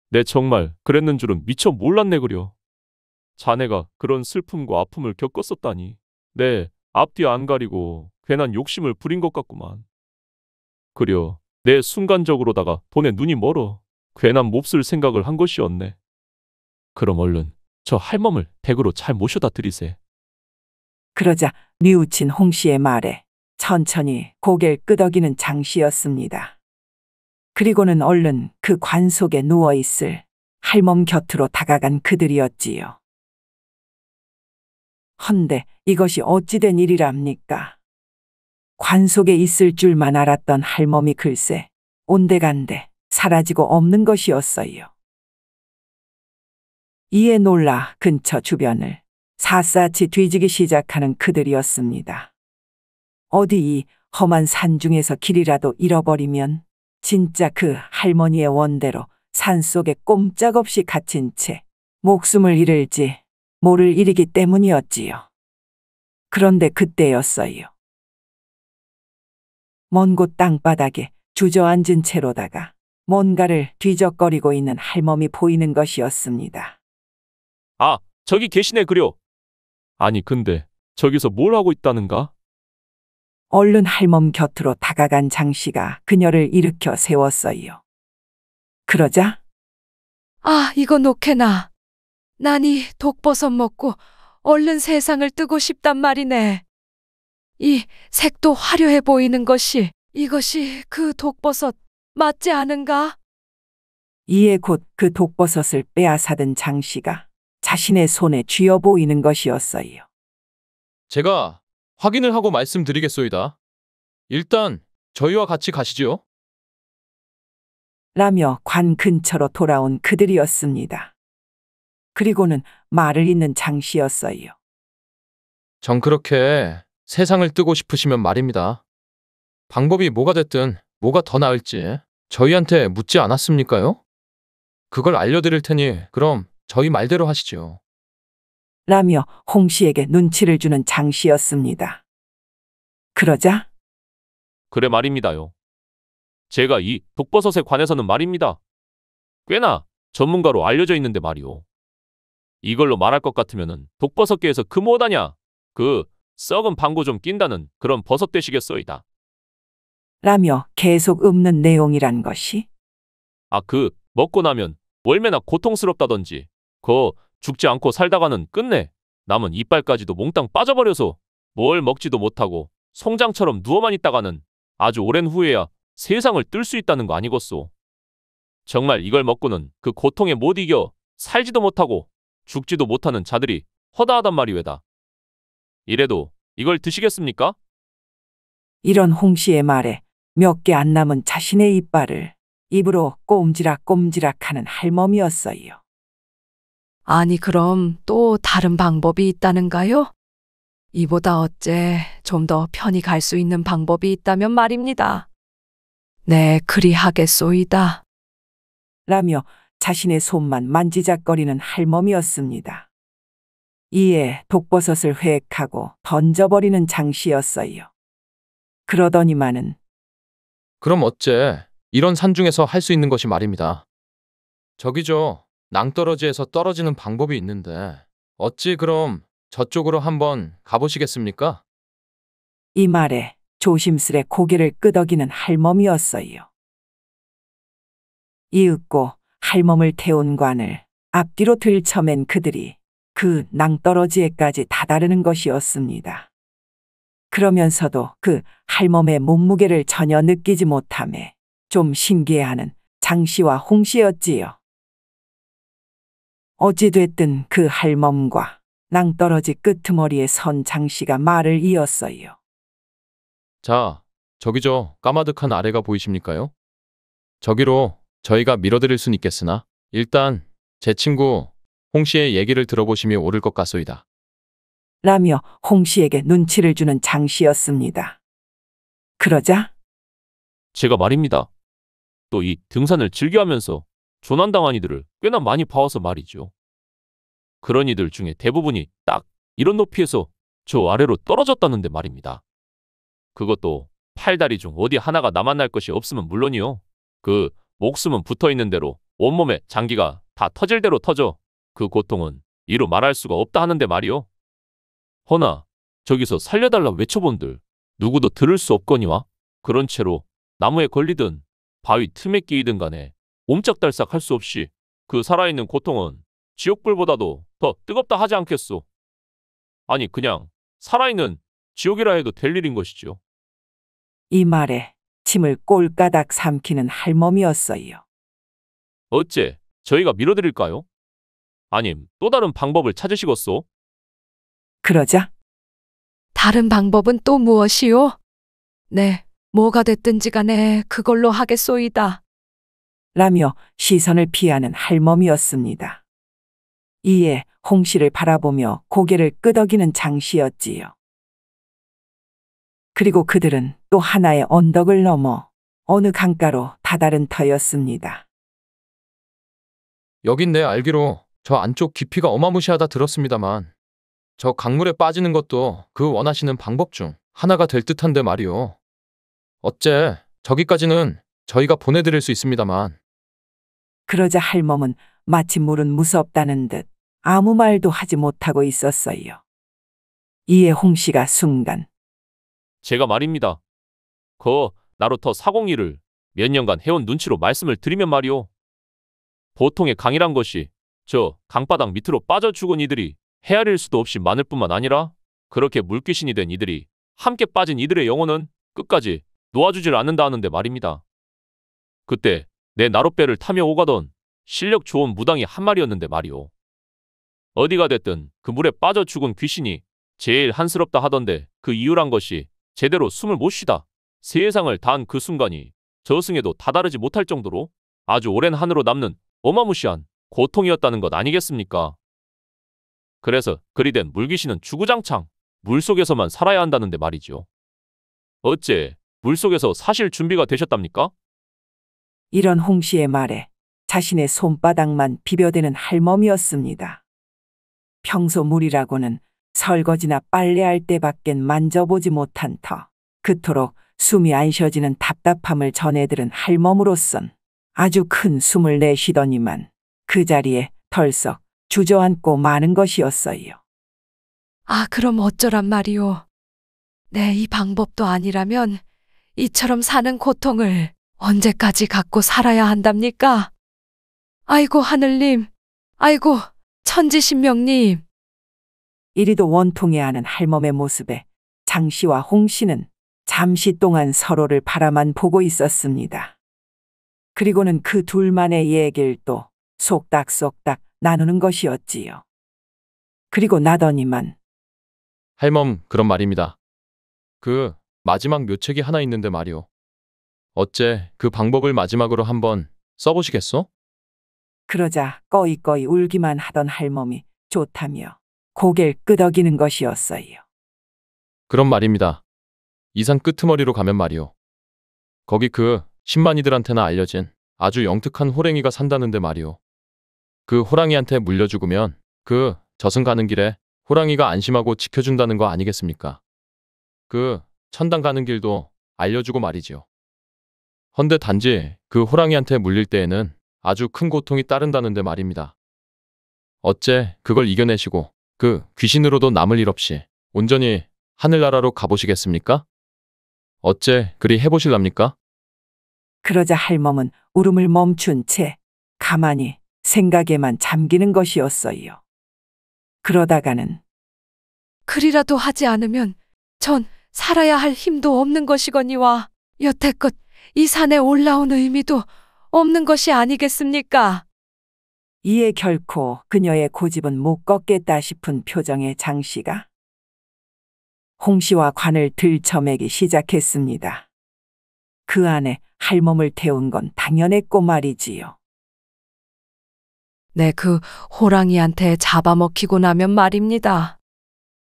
E: 내 정말 그랬는 줄은 미처 몰랐네 그려. 자네가 그런 슬픔과 아픔을 겪었었다니. 내 앞뒤 안 가리고 괜한 욕심을 부린 것 같구만. 그려 내 순간적으로다가 돈에 눈이 멀어 괜한 몹쓸 생각을 한 것이었네. 그럼 얼른 저 할멈을 댁으로 잘 모셔다 드리세.
B: 그러자 뉘우친 홍 씨의 말에 천천히 고개를 끄덕이는 장 씨였습니다. 그리고는 얼른 그 관 속에 누워있을 할멈 곁으로 다가간 그들이었지요. 헌데 이것이 어찌된 일이랍니까? 관 속에 있을 줄만 알았던 할멈이 글쎄 온데간데 사라지고 없는 것이었어요. 이에 놀라 근처 주변을 샅샅이 뒤지기 시작하는 그들이었습니다. 어디 이 험한 산중에서 길이라도 잃어버리면 진짜 그 할머니의 원대로 산속에 꼼짝없이 갇힌 채 목숨을 잃을지 모를 일이기 때문이었지요. 그런데 그때였어요. 먼 곳 땅바닥에 주저앉은 채로다가 뭔가를 뒤적거리고 있는 할멈이 보이는 것이었습니다.
E: 아, 저기 계시네 그려. 아니 근데 저기서 뭘 하고 있다는가?
B: 얼른 할멈 곁으로 다가간 장 씨가 그녀를 일으켜 세웠어요. 그러자
F: 아, 이거 놓게나. 난 이 독버섯 먹고 얼른 세상을 뜨고 싶단 말이네. 이 색도 화려해 보이는 것이 이것이 그 독버섯 맞지 않은가?
B: 이에 곧 그 독버섯을 빼앗아든 장 씨가 자신의 손에 쥐어 보이는 것이었어요.
C: 제가 확인을 하고 말씀드리겠소이다. 일단 저희와 같이 가시지요.
B: 라며 관 근처로 돌아온 그들이었습니다. 그리고는 말을 잇는 장 씨였어요.
C: 전 그렇게 세상을 뜨고 싶으시면 말입니다. 방법이 뭐가 됐든 뭐가 더 나을지 저희한테 묻지 않았습니까요? 그걸 알려드릴 테니 그럼 저희 말대로 하시죠.
B: 라며 홍 씨에게 눈치를 주는 장 씨였습니다. 그러자
E: 그래 말입니다요. 제가 이 독버섯에 관해서는 말입니다. 꽤나 전문가로 알려져 있는데 말이오. 이걸로 말할 것 같으면은 독버섯계에서 그 뭐다냐? 그 썩은 방구 좀 낀다는 그런 버섯 되시겠소이다.
B: 라며 계속 읊는 내용이란 것이
E: 아, 그 먹고 나면 얼마나 고통스럽다던지 죽지 않고 살다가는 끝내 남은 이빨까지도 몽땅 빠져버려서 뭘 먹지도 못하고 송장처럼 누워만 있다가는 아주 오랜 후에야 세상을 뜰 수 있다는 거 아니겠소. 정말 이걸 먹고는 그 고통에 못 이겨 살지도 못하고 죽지도 못하는 자들이 허다하단 말이외다. 이래도 이걸 드시겠습니까?
B: 이런 홍 씨의 말에 몇 개 안 남은 자신의 이빨을 입으로 꼼지락꼼지락하는 할멈이었어요.
F: 아니, 그럼 또 다른 방법이 있다는가요? 이보다 어째 좀 더 편히 갈 수 있는 방법이 있다면 말입니다. 네, 그리 하겠소이다.
B: 라며 자신의 손만 만지작거리는 할멈이었습니다. 이에 독버섯을 회액하고 던져버리는 장 씨였어요. 그러더니만은
C: 그럼 어째 이런 산중에서 할 수 있는 것이 말입니다. 저기죠. 낭떠러지에서 떨어지는 방법이 있는데 어찌 그럼 저쪽으로 한번 가보시겠습니까?
B: 이 말에 조심스레 고개를 끄덕이는 할멈이었어요. 이윽고 할멈을 태운 관을 앞뒤로 들쳐맨 그들이 그 낭떠러지에까지 다다르는 것이었습니다. 그러면서도 그 할멈의 몸무게를 전혀 느끼지 못함에 좀 신기해하는 장 씨와 홍 씨였지요. 어찌됐든 그 할멈과 낭떠러지 끄트머리에 선 장 씨가 말을 이었어요.
C: 자, 저기죠. 까마득한 아래가 보이십니까요? 저기로 저희가 밀어드릴 순 있겠으나 일단 제 친구 홍 씨의 얘기를 들어보심이 옳을 것 같소이다.
B: 라며 홍 씨에게 눈치를 주는 장 씨였습니다. 그러자
E: 제가 말입니다. 또 이 등산을 즐겨하면서 조난당한 이들을 꽤나 많이 봐와서 말이죠. 그런 이들 중에 대부분이 딱 이런 높이에서 저 아래로 떨어졌다는데 말입니다. 그것도 팔다리 중 어디 하나가 남아날 것이 없으면 물론이요. 그 목숨은 붙어있는 대로 온몸에 장기가 다 터질 대로 터져 그 고통은 이루 말할 수가 없다 하는데 말이요. 허나 저기서 살려달라 외쳐본들 누구도 들을 수 없거니와 그런 채로 나무에 걸리든 바위 틈에 끼이든 간에 옴짝달싹 할 수 없이 그 살아있는 고통은 지옥불보다도 더 뜨겁다 하지 않겠소? 아니, 그냥 살아있는 지옥이라 해도 될 일인 것이지요.
B: 이 말에 침을 꼴까닥 삼키는 할멈이었어요.
E: 어째 저희가 밀어드릴까요? 아님 또 다른 방법을 찾으시겠소?
B: 그러자
F: 다른 방법은 또 무엇이요? 네, 뭐가 됐든지 간에 그걸로 하겠소이다.
B: 라며 시선을 피하는 할멈이었습니다. 이에 홍 씨를 바라보며 고개를 끄덕이는 장 씨였지요. 그리고 그들은 또 하나의 언덕을 넘어 어느 강가로 다다른 터였습니다.
C: 여긴 내 알기로 저 안쪽 깊이가 어마무시하다 들었습니다만 저 강물에 빠지는 것도 그 원하시는 방법 중 하나가 될 듯한데 말이오. 어째 저기까지는 저희가 보내드릴 수 있습니다만.
B: 그러자 할멈은 마치 물은 무섭다는 듯 아무 말도 하지 못하고 있었어요. 이에 홍 씨가 순간
E: 제가 말입니다. 나루터 사공리를 몇 년간 해온 눈치로 말씀을 드리면 말이오. 보통의 강이란 것이 저 강바닥 밑으로 빠져 죽은 이들이 헤아릴 수도 없이 많을 뿐만 아니라 그렇게 물귀신이 된 이들이 함께 빠진 이들의 영혼은 끝까지 놓아주질 않는다 하는데 말입니다. 그때 내 나룻배를 타며 오가던 실력 좋은 무당이 한 마리였는데 말이오. 어디가 됐든 그 물에 빠져 죽은 귀신이 제일 한스럽다 하던데 그 이유란 것이 제대로 숨을 못 쉬다 세상을 단 그 순간이 저승에도 다다르지 못할 정도로 아주 오랜 한으로 남는 어마무시한 고통이었다는 것 아니겠습니까? 그래서 그리 된 물귀신은 주구장창 물속에서만 살아야 한다는데 말이죠. 어째 물속에서 사실 준비가 되셨답니까?
B: 이런 홍 씨의 말에 자신의 손바닥만 비벼대는 할멈이었습니다. 평소 물이라고는 설거지나 빨래할 때밖엔 만져보지 못한 터 그토록 숨이 안 쉬어지는 답답함을 전해들은 할멈으로선 아주 큰 숨을 내쉬더니만 그 자리에 덜썩 주저앉고 마는 것이었어요.
F: 아, 그럼 어쩌란 말이오. 네, 이 방법도 아니라면 이처럼 사는 고통을 언제까지 갖고 살아야 한답니까? 아이고, 하늘님. 아이고, 천지신명님.
B: 이리도 원통해하는 할멈의 모습에 장 씨와 홍 씨는 잠시 동안 서로를 바라만 보고 있었습니다. 그리고는 그 둘만의 얘기를 또 속닥속닥 나누는 것이었지요. 그리고 나더니만
C: 할멈, 그런 말입니다. 그 마지막 묘책이 하나 있는데 말이오. 어째 그 방법을 마지막으로 한번 써보시겠소?
B: 그러자 꺼이꺼이 울기만 하던 할멈이 좋다며 고개를 끄덕이는 것이었어요.
C: 그런 말입니다. 이 산 끄트머리로 가면 말이오. 거기 그 신만이들한테나 알려진 아주 영특한 호랑이가 산다는데 말이오. 그 호랑이한테 물려 죽으면 그 저승 가는 길에 호랑이가 안심하고 지켜준다는 거 아니겠습니까? 그 천당 가는 길도 알려주고 말이지요. 헌데 단지 그 호랑이한테 물릴 때에는 아주 큰 고통이 따른다는데 말입니다. 어째 그걸 이겨내시고 그 귀신으로도 남을 일 없이 온전히 하늘나라로 가보시겠습니까? 어째 그리 해보실랍니까?
B: 그러자 할멈은 울음을 멈춘 채 가만히 생각에만 잠기는 것이었어요. 그러다가는
F: 그리라도 하지 않으면 전 살아야 할 힘도 없는 것이거니와 여태껏 이 산에 올라온 의미도 없는 것이 아니겠습니까?
B: 이에 결코 그녀의 고집은 못 꺾겠다 싶은 표정의 장 씨가 홍 씨와 관을 들쳐매기 시작했습니다. 그 안에 할멈을 태운 건 당연했고 말이지요.
F: 네, 그 호랑이한테 잡아먹히고 나면 말입니다.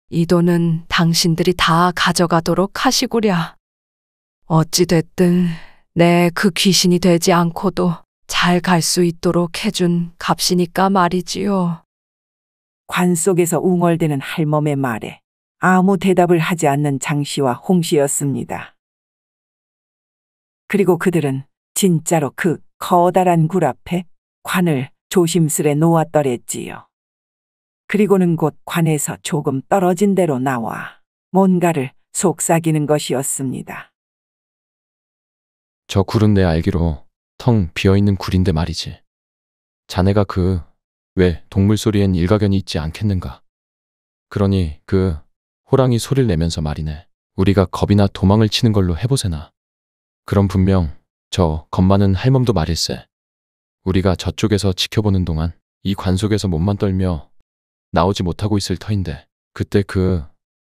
F: 이 돈은 당신들이 다 가져가도록 하시구랴. 어찌됐든 그 귀신이 되지 않고도 잘 갈 수 있도록 해준 값이니까 말이지요.
B: 관 속에서 웅얼대는 할멈의 말에 아무 대답을 하지 않는 장 씨와 홍 씨였습니다. 그리고 그들은 진짜로 그 커다란 굴 앞에 관을 조심스레 놓았더랬지요. 그리고는 곧 관에서 조금 떨어진 데로 나와 뭔가를 속삭이는 것이었습니다.
C: 저 굴은 내 알기로 텅 비어있는 굴인데 말이지. 자네가 그 왜 동물 소리엔 일가견이 있지 않겠는가? 그러니 그 호랑이 소리를 내면서 말이네. 우리가 겁이나 도망을 치는 걸로 해보세나. 그럼 분명 저 겁 많은 할멈도 말일세. 우리가 저쪽에서 지켜보는 동안 이 관 속에서 몸만 떨며 나오지 못하고 있을 터인데 그때 그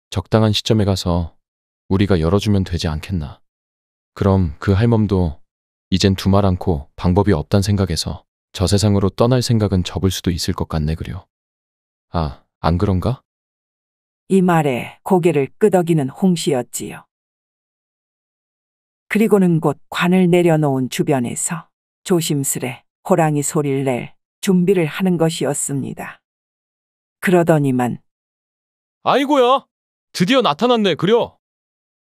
C: 적당한 시점에 가서 우리가 열어주면 되지 않겠나. 그럼 그 할멈도 이젠 두말 않고 방법이 없단 생각에서 저 세상으로 떠날 생각은 접을 수도 있을 것 같네 그려. 아, 안 그런가?
B: 이 말에 고개를 끄덕이는 홍씨였지요. 그리고는 곧 관을 내려놓은 주변에서 조심스레 호랑이 소리를 낼 준비를 하는 것이었습니다. 그러더니만
C: 아이고야! 드디어 나타났네 그려.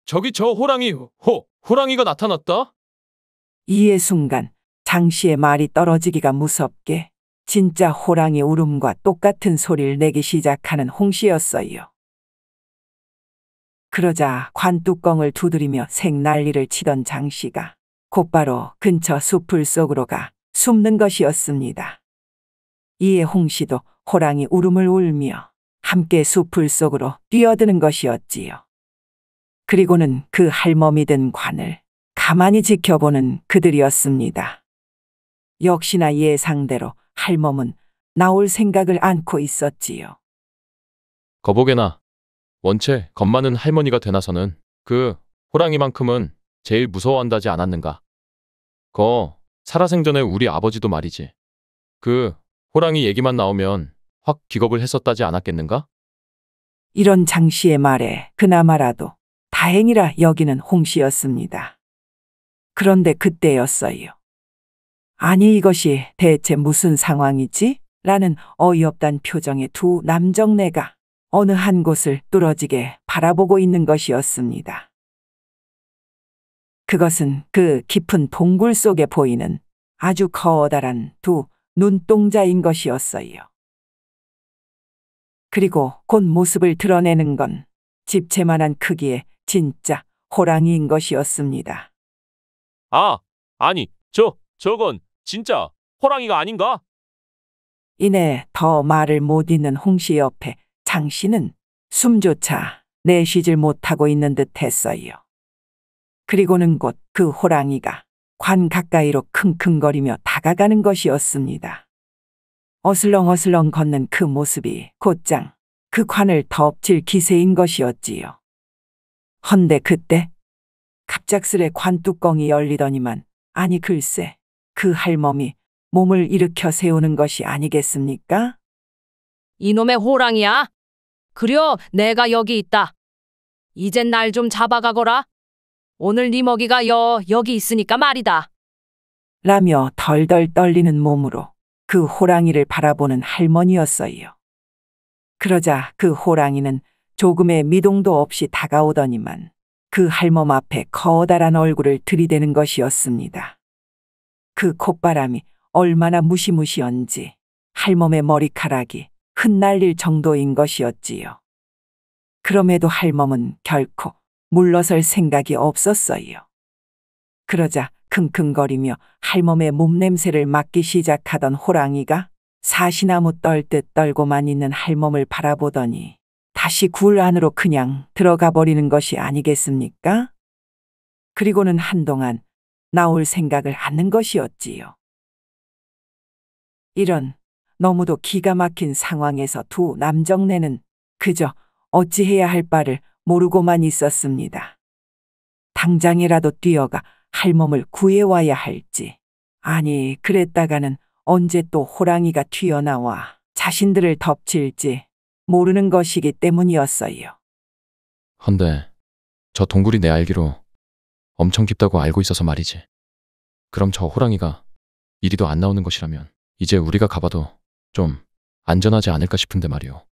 C: 저기 저 호랑이가 나타났다?
B: 이에 순간 장씨의 말이 떨어지기가 무섭게 진짜 호랑이 울음과 똑같은 소리를 내기 시작하는 홍씨였어요. 그러자 관뚜껑을 두드리며 생난리를 치던 장씨가 곧바로 근처 숲을 속으로 가 숨는 것이었습니다. 이에 홍씨도 호랑이 울음을 울며 함께 숲을 속으로 뛰어드는 것이었지요. 그리고는 그 할멈이 든 관을 가만히 지켜보는 그들이었습니다. 역시나 예상대로 할멈은 나올 생각을 않고 있었지요.
C: 거보게나. 원체 겁 많은 할머니가 되나서는 그 호랑이만큼은 제일 무서워한다지 않았는가? 살아생전에 우리 아버지도 말이지. 그 호랑이 얘기만 나오면 확 기겁을 했었다지 않았겠는가?
B: 이런 장씨의 말에 그나마라도 다행이라 여기는 홍씨였습니다. 그런데 그때였어요. 아니 이것이 대체 무슨 상황이지? 라는 어이없단 표정의 두 남정네가 어느 한 곳을 뚫어지게 바라보고 있는 것이었습니다. 그것은 그 깊은 동굴 속에 보이는 아주 커다란 두 눈동자인 것이었어요. 그리고 곧 모습을 드러내는 건 집채만한 크기의 진짜 호랑이인 것이었습니다.
E: 아, 아니, 저건 진짜 호랑이가 아닌가?
B: 이내 더 말을 못 잇는 홍씨 옆에 장씨는 숨조차 내쉬질 못하고 있는 듯 했어요. 그리고는 곧 그 호랑이가 관 가까이로 킁킁거리며 다가가는 것이었습니다. 어슬렁어슬렁 걷는 그 모습이 곧장 그 관을 덮칠 기세인 것이었지요. 헌데 그때 갑작스레 관뚜껑이 열리더니만 아니 글쎄 그 할멈이 몸을 일으켜 세우는 것이 아니겠습니까?
F: 이놈의 호랑이야. 그려 내가 여기 있다. 이젠 날 좀 잡아가거라. 오늘 네 먹이가 여기 있으니까 말이다.
B: 라며 덜덜 떨리는 몸으로 그 호랑이를 바라보는 할머니였어요. 그러자 그 호랑이는 조금의 미동도 없이 다가오더니만 그 할멈 앞에 커다란 얼굴을 들이대는 것이었습니다. 그 콧바람이 얼마나 무시무시한지 할멈의 머리카락이 흩날릴 정도인 것이었지요. 그럼에도 할멈은 결코 물러설 생각이 없었어요. 그러자 킁킁거리며 할멈의 몸냄새를 맡기 시작하던 호랑이가 사시나무 떨듯 떨고만 있는 할멈을 바라보더니 다시 굴 안으로 그냥 들어가 버리는 것이 아니겠습니까? 그리고는 한동안 나올 생각을 않는 것이었지요. 이런 너무도 기가 막힌 상황에서 두 남정네는 그저 어찌해야 할 바를 모르고만 있었습니다. 당장이라도 뛰어가 할멈을 구해와야 할지, 아니 그랬다가는 언제 또 호랑이가 튀어나와 자신들을 덮칠지 모르는 것이기 때문이었어요.
C: 헌데 저 동굴이 내 알기로 엄청 깊다고 알고 있어서 말이지. 그럼 저 호랑이가 이리도 안 나오는 것이라면 이제 우리가 가봐도 좀 안전하지 않을까 싶은데 말이오.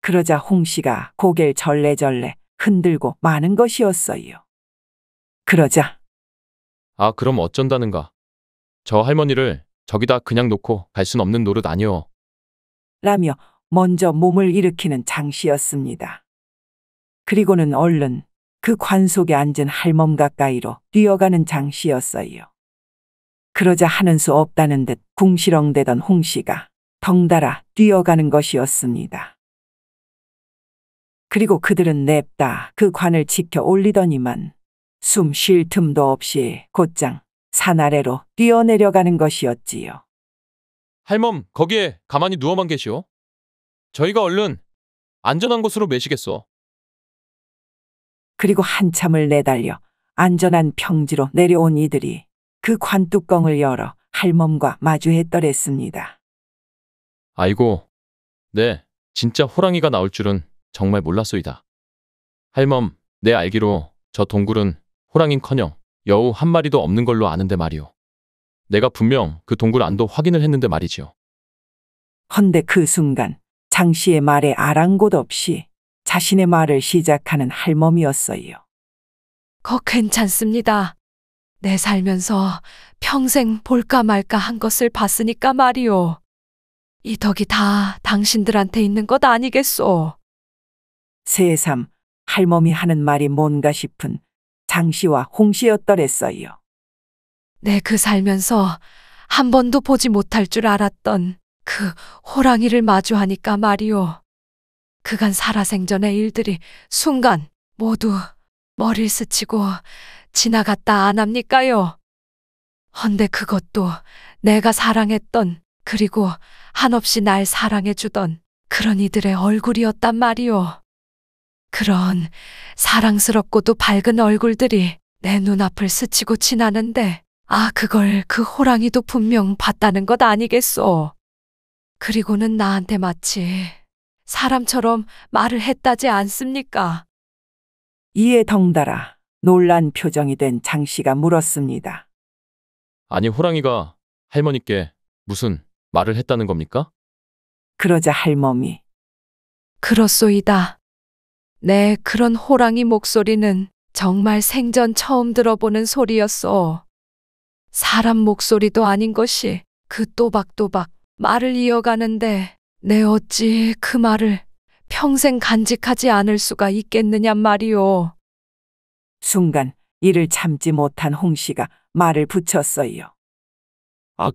B: 그러자 홍씨가 고개를 절레절레 흔들고 마는 것이었어요. 그러자
C: 아, 그럼 어쩐다는가. 저 할머니를 저기다 그냥 놓고 갈 순 없는 노릇 아니오.
B: 라며 먼저 몸을 일으키는 장씨였습니다. 그리고는 얼른 그 관 속에 앉은 할멈 가까이로 뛰어가는 장씨였어요. 그러자 하는 수 없다는 듯 궁시렁대던 홍씨가 덩달아 뛰어가는 것이었습니다. 그리고 그들은 냅다 그 관을 지켜 올리더니만 숨 쉴 틈도 없이 곧장 산 아래로 뛰어내려가는 것이었지요.
C: 할멈, 거기에 가만히 누워만 계시오. 저희가 얼른 안전한 곳으로 매시겠소.
B: 그리고 한참을 내달려 안전한 평지로 내려온 이들이 그 관뚜껑을 열어 할멈과 마주했더랬습니다.
C: 아이고, 네, 진짜 호랑이가 나올 줄은 정말 몰랐소이다. 할멈, 내 알기로 저 동굴은 호랑인커녕 여우 한 마리도 없는 걸로 아는데 말이오. 내가 분명 그 동굴 안도 확인을 했는데 말이지요.
B: 헌데 그 순간 장 씨의 말에 아랑곳 없이 자신의 말을 시작하는 할멈이었어요.
F: 괜찮습니다. 내 살면서 평생 볼까 말까 한 것을 봤으니까 말이오. 이 덕이 다 당신들한테 있는 것 아니겠소.
B: 새삼 할멈이 하는 말이 뭔가 싶은 장 씨와 홍 씨였더랬어요.
F: 내 그 살면서 한 번도 보지 못할 줄 알았던 그 호랑이를 마주하니까 말이오. 그간 살아생전의 일들이 순간 모두 머리를 스치고 지나갔다 안 합니까요? 헌데 그것도 내가 사랑했던 그리고 한없이 날 사랑해주던 그런 이들의 얼굴이었단 말이오. 그런 사랑스럽고도 밝은 얼굴들이 내 눈앞을 스치고 지나는데 그걸 그 호랑이도 분명 봤다는 것 아니겠소. 그리고는 나한테 마치 사람처럼 말을 했다지 않습니까?
B: 이에 덩달아 놀란 표정이 된 장 씨가 물었습니다.
C: 아니, 호랑이가 할머니께 무슨 말을 했다는 겁니까?
B: 그러자 할멈이
F: 그렇소이다. 내 그런 호랑이 목소리는 정말 생전 처음 들어보는 소리였소. 사람 목소리도 아닌 것이 그 또박또박 말을 이어가는데 내 어찌 그 말을 평생 간직하지 않을 수가 있겠느냔 말이오.
B: 순간 이를 참지 못한 홍 씨가 말을 붙였어요.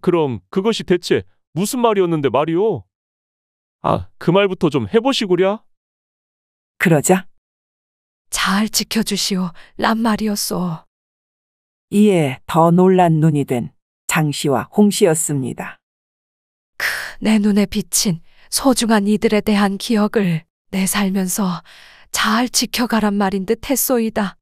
E: 그럼 그것이 대체 무슨 말이었는데 말이오? 그 말부터 좀 해보시구랴?
B: 그러자
F: 잘 지켜주시오 란 말이었소.
B: 이에 더 놀란 눈이 된 장 씨와 홍 씨였습니다.
F: 내 눈에 비친 소중한 이들에 대한 기억을 내 살면서 잘 지켜가란 말인 듯 했소이다.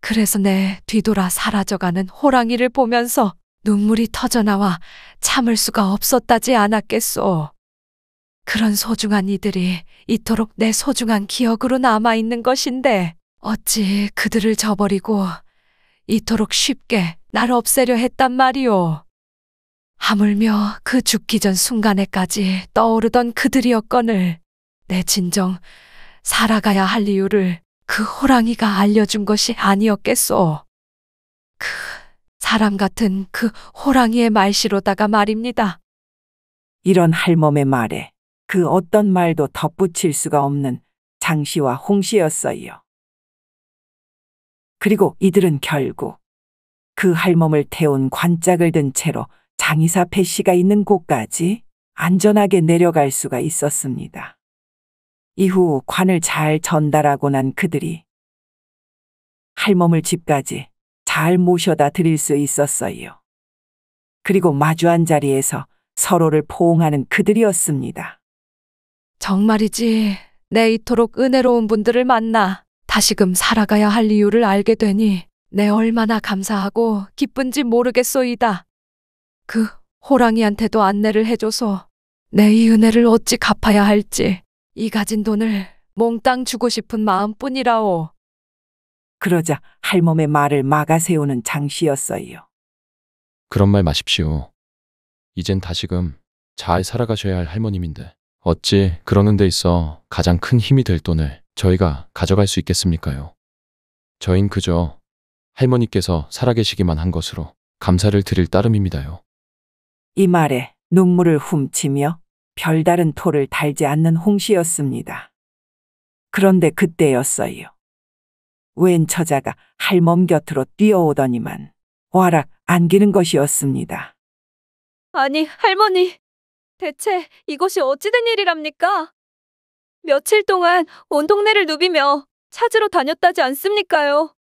F: 그래서 내 뒤돌아 사라져가는 호랑이를 보면서 눈물이 터져나와 참을 수가 없었다지 않았겠소. 그런 소중한 이들이 이토록 내 소중한 기억으로 남아있는 것인데 어찌 그들을 저버리고 이토록 쉽게 날 없애려 했단 말이오. 하물며 그 죽기 전 순간에까지 떠오르던 그들이었거늘 내 진정 살아가야 할 이유를 그 호랑이가 알려준 것이 아니었겠소. 그 사람 같은 그 호랑이의 말씨로다가 말입니다.
B: 이런 할멈의 말에 그 어떤 말도 덧붙일 수가 없는 장 씨와 홍 씨였어요. 그리고 이들은 결국 그 할멈을 태운 관짝을 든 채로 장의사 배 씨가 있는 곳까지 안전하게 내려갈 수가 있었습니다. 이후 관을 잘 전달하고 난 그들이 할멈을 집까지 잘 모셔다 드릴 수 있었어요. 그리고 마주한 자리에서 서로를 포옹하는 그들이었습니다.
F: 정말이지 내 이토록 은혜로운 분들을 만나 다시금 살아가야 할 이유를 알게 되니 내 얼마나 감사하고 기쁜지 모르겠소이다. 그 호랑이한테도 안내를 해줘서 내 이 은혜를 어찌 갚아야 할지 이 가진 돈을 몽땅 주고 싶은 마음뿐이라오.
B: 그러자 할멈의 말을 막아세우는 장 씨였어요.
C: 그런 말 마십시오. 이젠 다시금 잘 살아가셔야 할 할머님인데 어찌 그러는 데 있어 가장 큰 힘이 될 돈을 저희가 가져갈 수 있겠습니까요? 저흰 그저 할머니께서 살아계시기만 한 것으로 감사를 드릴 따름입니다요.
B: 이 말에 눈물을 훔치며 별다른 토를 달지 않는 홍 씨였습니다. 그런데 그때였어요. 웬 처자가 할멈 곁으로 뛰어오더니만 와락 안기는 것이었습니다.
F: 아니 할머니, 대체 이것이 어찌된 일이랍니까? 며칠 동안 온 동네를 누비며 찾으러 다녔다지 않습니까요?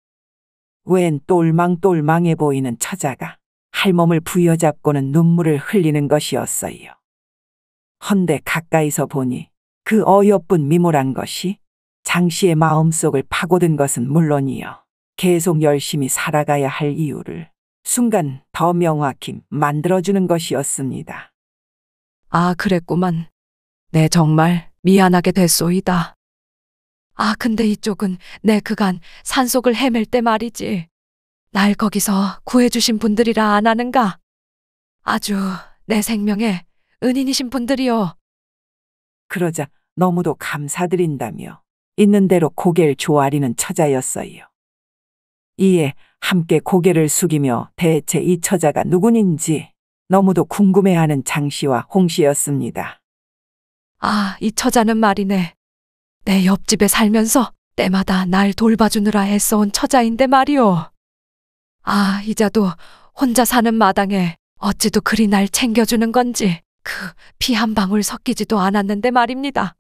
B: 웬 똘망똘망해 보이는 처자가 할멈을 부여잡고는 눈물을 흘리는 것이었어요. 헌데 가까이서 보니 그 어여쁜 미모란 것이 장 씨의 마음속을 파고든 것은 물론이요. 계속 열심히 살아가야 할 이유를 순간 더 명확히 만들어주는 것이었습니다.
F: 아, 그랬구만. 네, 정말 미안하게 됐소이다. 아, 근데 이쪽은 내 그간 산속을 헤맬 때 말이지. 날 거기서 구해주신 분들이라 안 하는가? 아주 내 생명의 은인이신 분들이요.
B: 그러자 너무도 감사드린다며 있는 대로 고개를 조아리는 처자였어요. 이에 함께 고개를 숙이며 대체 이 처자가 누구인지 너무도 궁금해하는 장 씨와 홍 씨였습니다.
F: 아, 이 처자는 말이네. 내 옆집에 살면서 때마다 날 돌봐주느라 애써온 처자인데 말이오. 아, 이자도 혼자 사는 마당에 어찌도 그리 날 챙겨주는 건지 그 피 한 방울 섞이지도 않았는데 말입니다.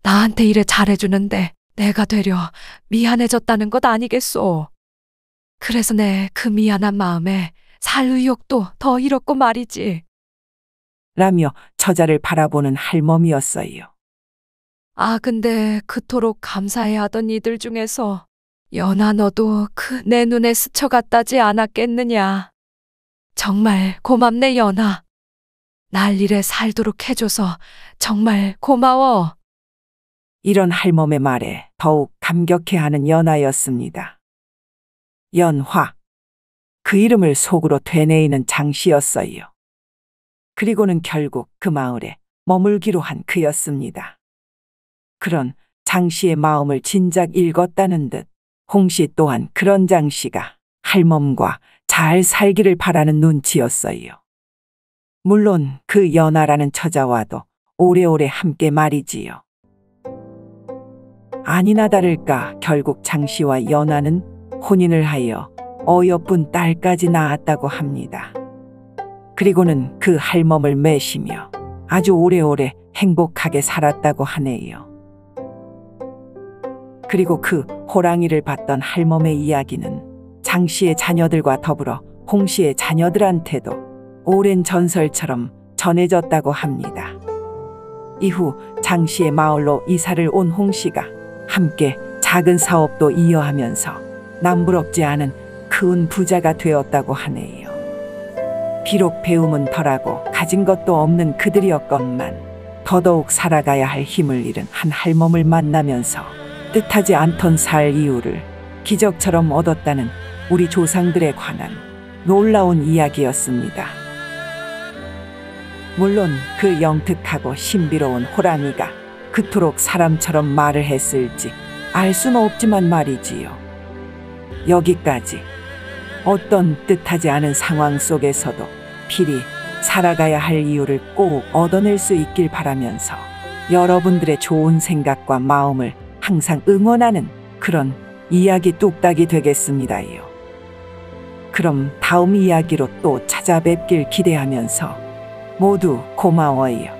F: 나한테 이래 잘해주는데 내가 되려 미안해졌다는 것 아니겠소. 그래서 내 그 미안한 마음에 살 의욕도 더 잃었고 말이지.
B: 라며 처자를 바라보는 할멈이었어요.
F: 아, 근데 그토록 감사해하던 이들 중에서 연아 너도 그 내 눈에 스쳐갔다지 않았겠느냐. 정말 고맙네, 연아. 날 이래 살도록 해줘서 정말 고마워.
B: 이런 할멈의 말에 더욱 감격해하는 연하였습니다. 연화. 그 이름을 속으로 되뇌이는 장 씨였어요. 그리고는 결국 그 마을에 머물기로 한 그였습니다. 그런 장 씨의 마음을 진작 읽었다는 듯 홍 씨 또한 그런 장 씨가 할멈과 잘 살기를 바라는 눈치였어요. 물론 그 연하라는 처자와도 오래오래 함께 말이지요. 아니나 다를까 결국 장 씨와 연하는 혼인을 하여 어여쁜 딸까지 낳았다고 합니다. 그리고는 그 할멈을 매시며 아주 오래오래 행복하게 살았다고 하네요. 그리고 그 호랑이를 봤던 할멈의 이야기는 장 씨의 자녀들과 더불어 홍 씨의 자녀들한테도 오랜 전설처럼 전해졌다고 합니다. 이후 장 씨의 마을로 이사를 온 홍 씨가 함께 작은 사업도 이어하면서 남부럽지 않은 큰 부자가 되었다고 하네요. 비록 배움은 덜하고 가진 것도 없는 그들이었건만 더더욱 살아가야 할 힘을 잃은 한 할멈을 만나면서 뜻하지 않던 살 이유를 기적처럼 얻었다는 우리 조상들에 관한 놀라운 이야기였습니다. 물론 그 영특하고 신비로운 호랑이가 그토록 사람처럼 말을 했을지 알 수는 없지만 말이지요. 여기까지 어떤 뜻하지 않은 상황 속에서도 필히 살아가야 할 이유를 꼭 얻어낼 수 있길 바라면서 여러분들의 좋은 생각과 마음을 항상 응원하는 그런 이야기 뚝딱이 되겠습니다요. 그럼 다음 이야기로 또 찾아뵙길 기대하면서 모두 고마워요.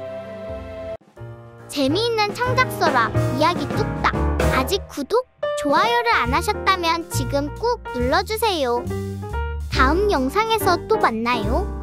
A: 재미있는 창작서라 이야기 뚝딱. 아직 구독, 좋아요를 안 하셨다면 지금 꾹 눌러주세요. 다음 영상에서 또 만나요.